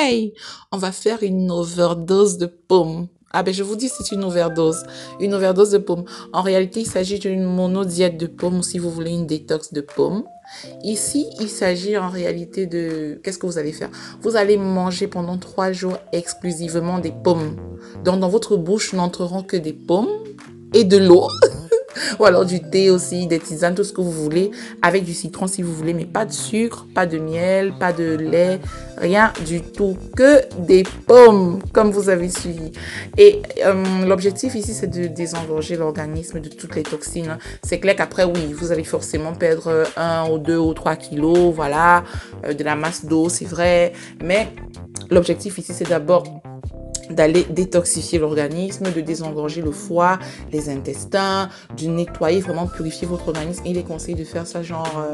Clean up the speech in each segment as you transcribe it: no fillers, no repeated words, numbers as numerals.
hey, on va faire une overdose de pommes. Ah ben je vous dis c'est une overdose de pommes. En réalité, il s'agit d'une monodiète de pommes ou si vous voulez une détox de pommes. Ici, il s'agit en réalité de... Qu'est-ce que vous allez faire? Vous allez manger pendant 3 jours exclusivement des pommes. Donc dans votre bouche n'entreront que des pommes et de l'eau. Ou alors du thé aussi, des tisanes, tout ce que vous voulez, avec du citron si vous voulez, mais pas de sucre, pas de miel, pas de lait, rien du tout, que des pommes, comme vous avez suivi. Et l'objectif ici, c'est de désengorger l'organisme de toutes les toxines. C'est clair qu'après, oui, vous allez forcément perdre 1 ou 2 ou 3 kilos, voilà, de la masse d'eau, c'est vrai, mais l'objectif ici, c'est d'abord d'aller détoxifier l'organisme, de désengorger le foie, les intestins, de nettoyer, vraiment purifier votre organisme. Il est conseillé de faire ça genre,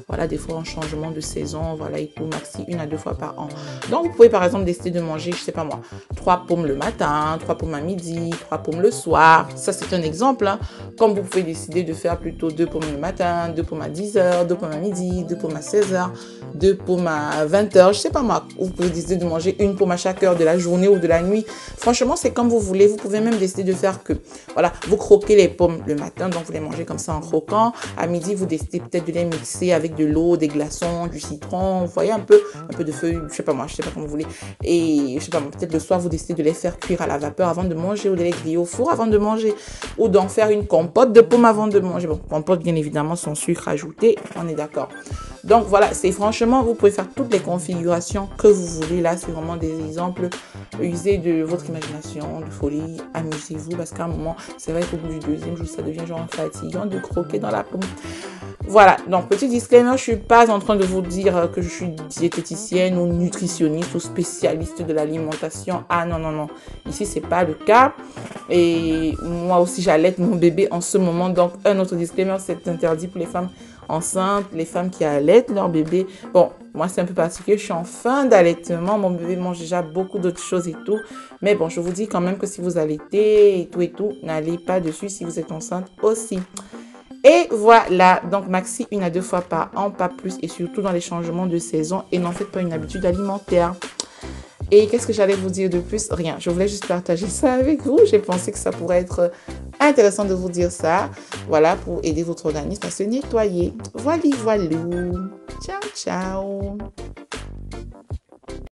voilà, des fois en changement de saison, voilà, et tout, maxi 1 à 2 fois par an. Donc, vous pouvez par exemple décider de manger, je sais pas moi, 3 pommes le matin, 3 pommes à midi, 3 pommes le soir. Ça, c'est un exemple, hein. Comme vous pouvez décider de faire plutôt 2 pommes le matin, 2 pommes à 10h, 2 pommes à midi, 2 pommes à 16h, 2 pommes à 20h, je sais pas moi. Vous pouvez décider de manger 1 pomme à chaque heure de la journée ou de la nuit. Franchement, c'est comme vous voulez. Vous pouvez même décider de faire que, voilà, vous croquez les pommes le matin, donc vous les mangez comme ça en croquant. À midi, vous décidez peut-être de les mixer avec de l'eau, des glaçons, du citron. Vous voyez un peu de feuilles, je sais pas moi, je sais pas comment vous voulez. Et je sais pas moi, peut-être le soir, vous décidez de les faire cuire à la vapeur avant de manger ou de les griller au four avant de manger ou d'en faire une compote de pommes avant de manger. Bon, compote bien évidemment sans sucre ajouté, on est d'accord. Donc voilà, c'est franchement, vous pouvez faire toutes les configurations que vous voulez. Là, c'est vraiment des exemples. Usez de votre imagination, de folie, amusez-vous parce qu'à un moment, c'est vrai qu'au bout du 2e jour, ça devient genre fatigant de croquer dans la pomme. Voilà, donc petit disclaimer, je suis pas en train de vous dire que je suis diététicienne ou nutritionniste ou spécialiste de l'alimentation. Ah non, non, non, ici c'est pas le cas. Et moi aussi j'allaite mon bébé en ce moment, donc un autre disclaimer, c'est interdit pour les femmes enceintes, les femmes qui allaitent leur bébé. Bon, moi c'est un peu particulier, je suis en fin d'allaitement, mon bébé mange déjà beaucoup d'autres choses et tout. Mais bon, je vous dis quand même que si vous allaitez et tout, n'allez pas dessus si vous êtes enceinte aussi. Et voilà, donc maxi 1 à 2 fois par an, pas plus, et surtout dans les changements de saison, et n'en faites pas une habitude alimentaire. Et qu'est-ce que j'allais vous dire de plus? Rien, je voulais juste partager ça avec vous. J'ai pensé que ça pourrait être intéressant de vous dire ça, voilà, pour aider votre organisme à se nettoyer. Voilà, voilà. Ciao, ciao.